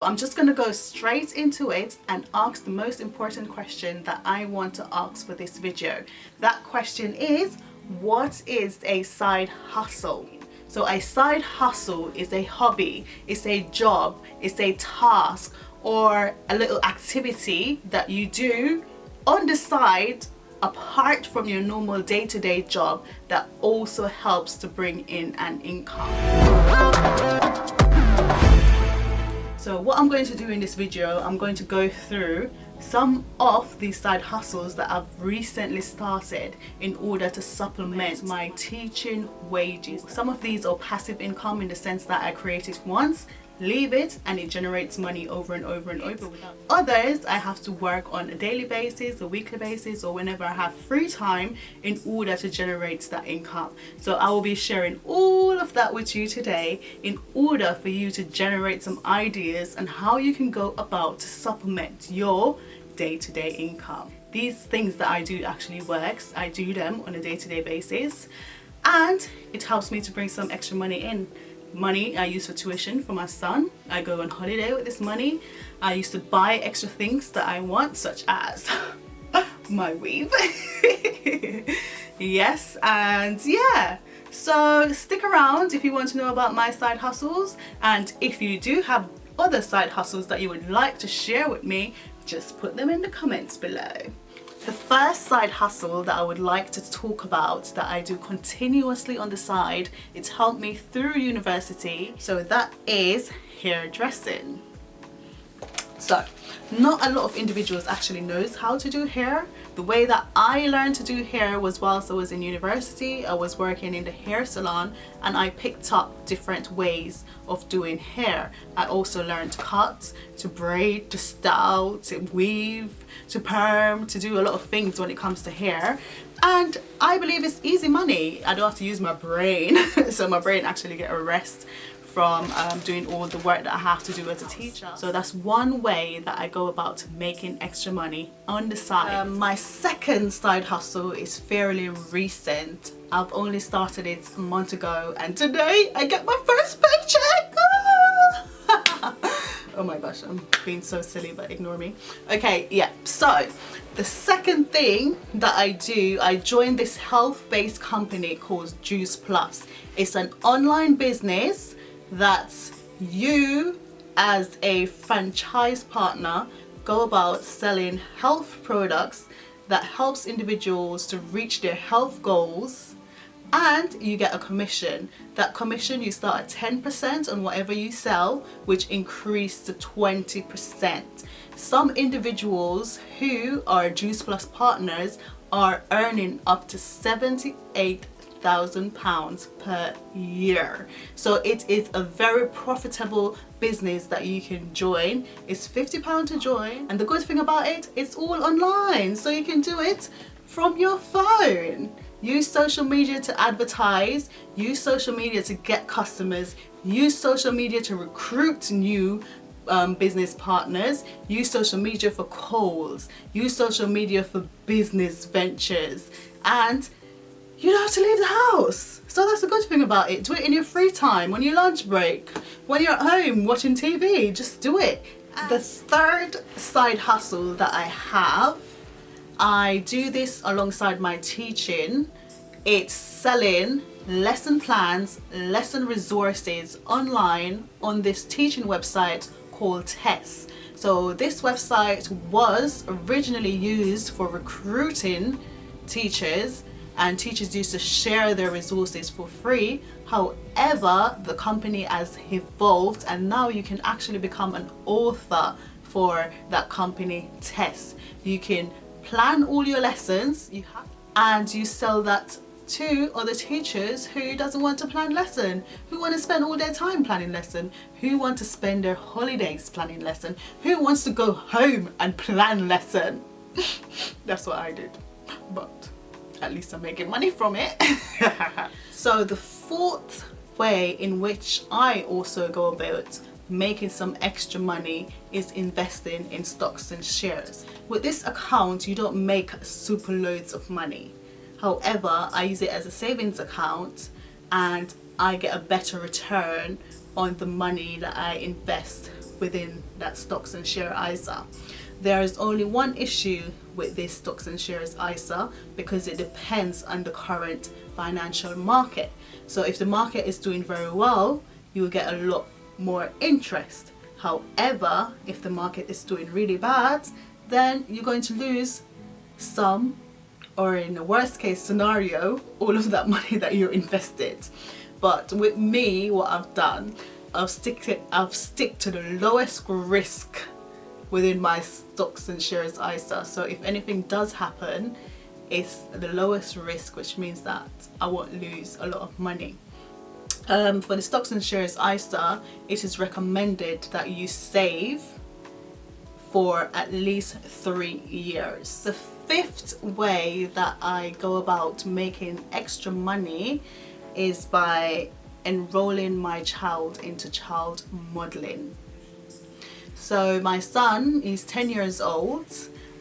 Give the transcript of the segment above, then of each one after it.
I'm just going to go straight into it and ask the most important question that I want to ask for this video. That question is, what is a side hustle? So a side hustle is a hobby, it's a job, it's a task, or a little activity that you do on the side apart from your normal day-to-day job that also helps to bring in an income. So what I'm going to do in this video, I'm going to go through some of these side hustles that I've recently started in order to supplement my teaching wages. Some of these are passive income in the sense that I create it once, leave it, and it generates money over and over and over. Others I have to work on a daily basis, a weekly basis, or whenever I have free time in order to generate that income. So I will be sharing all of that with you today in order for you to generate some ideas on how you can go about to supplement your day-to-day income. These things that I do actually works. I do them on a day-to-day basis, and it helps me to bring some extra money in. Money I use for tuition for my son. I go on holiday with this money. I used to buy extra things that I want, such as my weave. Yes, and yeah. So stick around if you want to know about my side hustles, and if you do have other side hustles that you would like to share with me, just put them in the comments below. The first side hustle that I would like to talk about that I do continuously on the side, it's helped me through university, so that is hairdressing. So not a lot of individuals actually knows how to do hair. The way that I learned to do hair was whilst I was in university. I was working in the hair salon and I picked up different ways of doing hair. I also learned to cut, to braid, to style, to weave, to perm, to do a lot of things when it comes to hair. And I believe it's easy money. I don't have to use my brain. So my brain actually get a rest from doing all the work that I have to do as a teacher. So that's one way that I go about making extra money on the side. My second side hustle is fairly recent. I've only started it a month ago and today I get my first paycheck. Oh my gosh, I'm being so silly, but ignore me. Okay, yeah, so the second thing that I do, I joined this health-based company called Juice Plus. It's an online business that you as a franchise partner go about selling health products that helps individuals to reach their health goals, and you get a commission. That commission, you start at 10% on whatever you sell, which increase to 20%. Some individuals who are Juice Plus partners are earning up to £78,000 per year. So it is a very profitable business that you can join. It's £50 to join, and the good thing about it, it's all online, so you can do it from your phone. Use social media to advertise, use social media to get customers, use social media to recruit new business partners, use social media for calls, use social media for business ventures, and you don't have to leave the house. So that's the good thing about it. Do it in your free time, on your lunch break, when you're at home watching TV, just do it. The third side hustle that I have, I do this alongside my teaching. It's selling lesson plans, lesson resources online on this teaching website called Tess. So this website was originally used for recruiting teachers, and teachers used to share their resources for free. However, the company has evolved and now you can actually become an author for that company, Tess. You can plan all your lessons and you sell that to other teachers who doesn't want to plan lesson, who want to spend all their time planning lesson, who want to spend their holidays planning lesson, who wants to go home and plan lesson. That's what I did, but at least I'm making money from it. So the fourth way in which I also go about making some extra money is investing in stocks and shares. With this account, you don't make super loads of money. However, I use it as a savings account and I get a better return on the money that I invest within that stocks and share ISA. There is only one issue with this stocks and shares ISA, because it depends on the current financial market. So if the market is doing very well, you will get a lot more interest. However, if the market is doing really bad, then you're going to lose some, or in the worst case scenario, all of that money that you invested. But with me, what I've done, I've stick to the lowest risk within my stocks and shares ISA. So if anything does happen, it's the lowest risk, which means that I won't lose a lot of money. For the stocks and shares ISA, it is recommended that you save for at least 3 years. The fifth way that I go about making extra money is by enrolling my child into child modeling. So my son is 10 years old,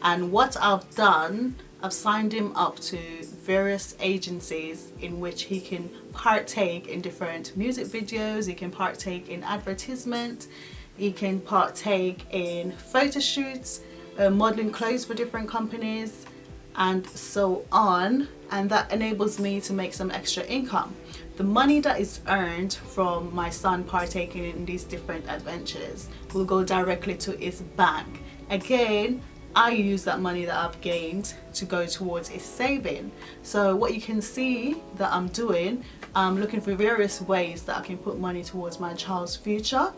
and what I've done, I've signed him up to various agencies in which he can partake in different music videos, he can partake in advertisement, he can partake in photo shoots, modeling clothes for different companies, and so on, and that enables me to make some extra income. The money that is earned from my son partaking in these different adventures will go directly to his bank. Again, I use that money that I've gained to go towards a saving. So what you can see that I'm doing, I'm looking for various ways that I can put money towards my child's future,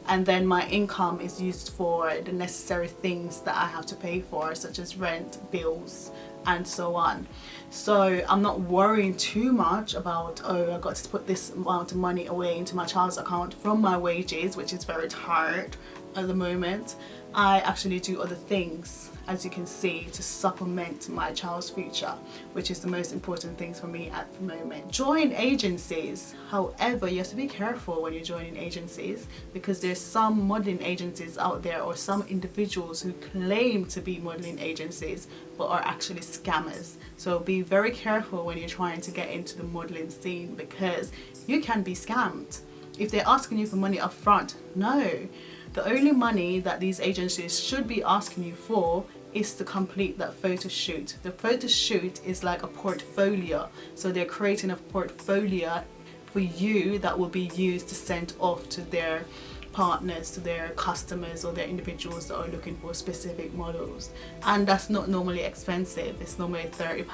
and then my income is used for the necessary things that I have to pay for, such as rent, bills, and so on. So I'm not worrying too much about, oh, I got to put this amount of money away into my child's account from my wages, which is very hard at the moment. I actually do other things, as you can see, to supplement my child's future, which is the most important things for me at the moment. Join agencies. However, you have to be careful when you're joining agencies, because there's some modeling agencies out there, or some individuals who claim to be modeling agencies but are actually scammers. So be very careful when you're trying to get into the modeling scene, because you can be scammed. If they're asking you for money up front, no. The only money that these agencies should be asking you for is to complete that photo shoot. The photo shoot is like a portfolio. So they're creating a portfolio for you that will be used to send off to their partners, to their customers, or their individuals that are looking for specific models. And that's not normally expensive. It's normally £30,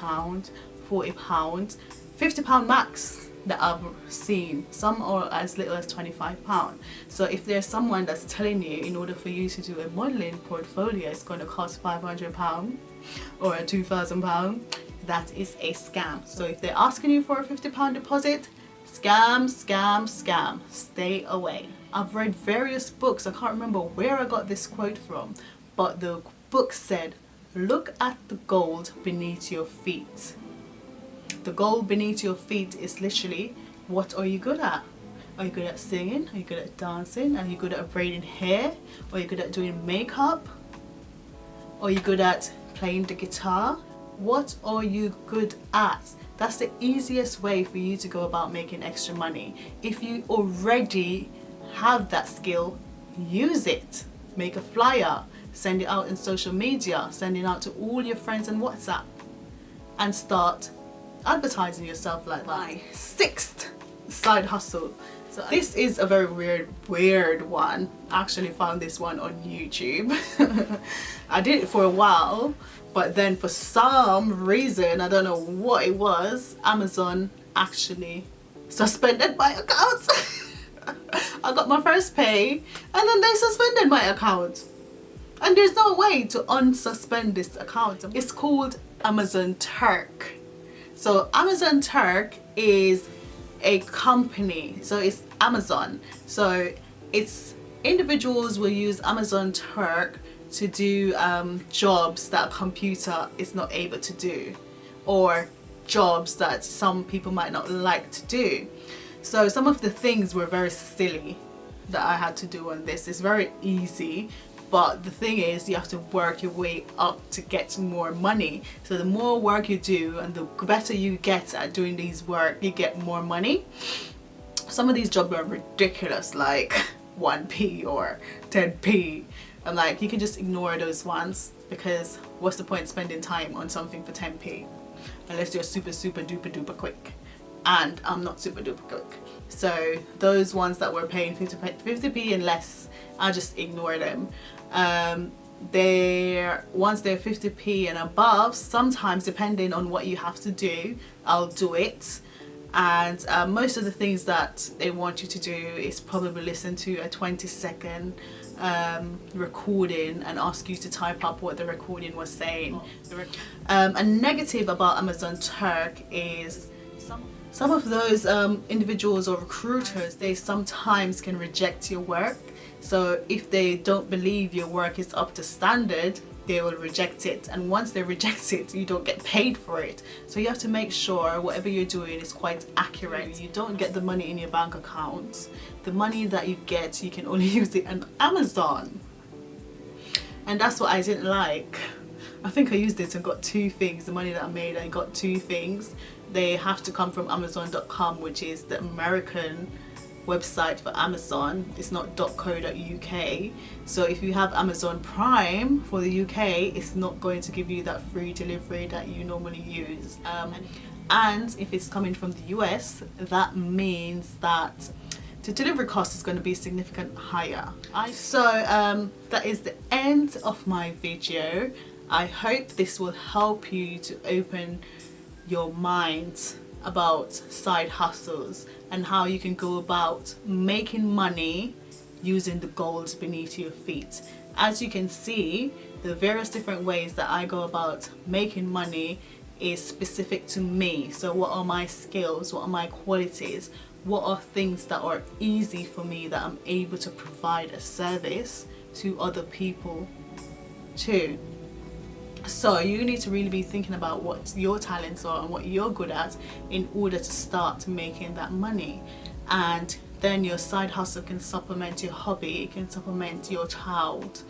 £40, £50 max that I've seen. Some are as little as £25. So if there's someone that's telling you in order for you to do a modeling portfolio it's going to cost £500 or £2,000, that is a scam. So if they're asking you for a £50 deposit, scam, scam, scam. Stay away. I've read various books. I can't remember where I got this quote from, but the book said, look at the gold beneath your feet. The gold beneath your feet is literally, what are you good at? Are you good at singing? Are you good at dancing? Are you good at braiding hair? Are you good at doing makeup? Are you good at playing the guitar? What are you good at? That's the easiest way for you to go about making extra money. If you already have that skill, use it. Make a flyer, send it out in social media, send it out to all your friends on WhatsApp, and start advertising yourself like that. My sixth side hustle. So this is a very weird one. I actually found this one on YouTube. I did it for a while, but then for some reason, I don't know what it was, Amazon actually suspended my account. I got my first pay and then they suspended my account. And there's no way to unsuspend this account. It's called Amazon Turk. So Amazon Turk is a company, so it's Amazon. So it's individuals will use Amazon Turk to do jobs that a computer is not able to do, or jobs that some people might not like to do. So some of the things were very silly that I had to do on this. It's very easy, but the thing is you have to work your way up to get more money. So the more work you do and the better you get at doing these work, you get more money. Some of these jobs are ridiculous, like 1p or 10p. I'm like, you can just ignore those ones, because what's the point spending time on something for 10p unless you're super duper duper quick, and I'm not super duper quick. So those ones that were paying 50p and less, I just ignore them. Once they're 50p and above, sometimes depending on what you have to do, I'll do it. And most of the things that they want you to do is probably listen to a 20-second recording and ask you to type up what the recording was saying. A negative about Amazon Turk is some of those individuals or recruiters, they sometimes can reject your work. So if they don't believe your work is up to standard, they will reject it, and once they reject it, you don't get paid for it. So you have to make sure whatever you're doing is quite accurate. You don't get the money in your bank account. The money that you get, you can only use it on Amazon, and that's what I didn't like. I think I used it and got 2 things. The money that I made, I got 2 things. They have to come from Amazon.com, which is the American website for Amazon. It's not .co.uk. So if you have Amazon Prime for the UK, it's not going to give you that free delivery that you normally use. And if it's coming from the US, that means that the delivery cost is going to be significantly higher. So that is the end of my video. I hope this will help you to open your mind about side hustles and how you can go about making money using the gold beneath your feet. As you can see, the various different ways that I go about making money is specific to me. So what are my skills? What are my qualities? What are things that are easy for me that I'm able to provide a service to other people too? So you need to really be thinking about what your talents are and what you're good at in order to start making that money. And then your side hustle can supplement your hobby, it can supplement your child,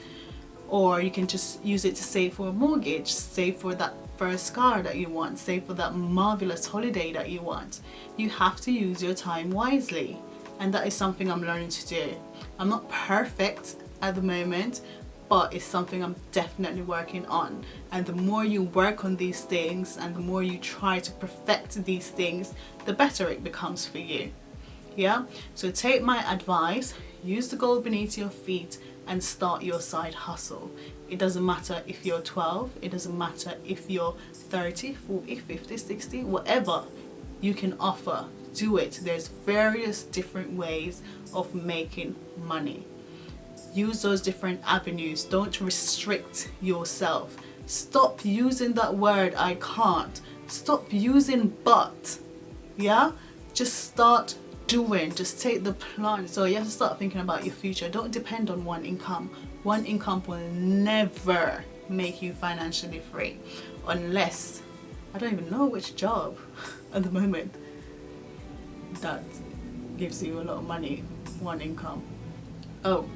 or you can just use it to save for a mortgage, save for that first car that you want, save for that marvelous holiday that you want. You have to use your time wisely, and that is something I'm learning to do. I'm not perfect at the moment, but it's something I'm definitely working on. And the more you work on these things and the more you try to perfect these things, the better it becomes for you. Yeah, so take my advice, use the gold beneath your feet and start your side hustle. It doesn't matter if you're 12, it doesn't matter if you're 30, 40, 50, 60, whatever you can offer, do it. There's various different ways of making money. Use those different avenues. Don't restrict yourself. Stop using that word I can't. Stop using but. Yeah, just start doing. Just take the plunge. So you have to start thinking about your future. Don't depend on one income. One income will never make you financially free, unless, I don't even know which job at the moment that gives you a lot of money, one income. Oh,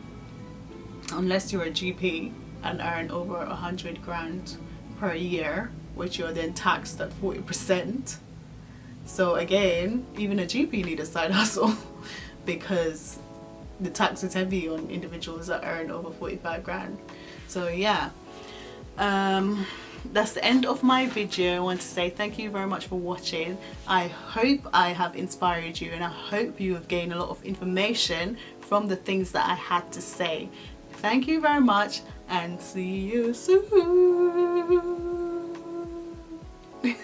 unless you're a GP and earn over 100 grand per year, which you're then taxed at 40%. So again, even a GP need a side hustle because the tax is heavy on individuals that earn over 45 grand. So yeah, that's the end of my video. I want to say thank you very much for watching. I hope I have inspired you, and I hope you have gained a lot of information from the things that I had to say. Thank you very much, and see you soon.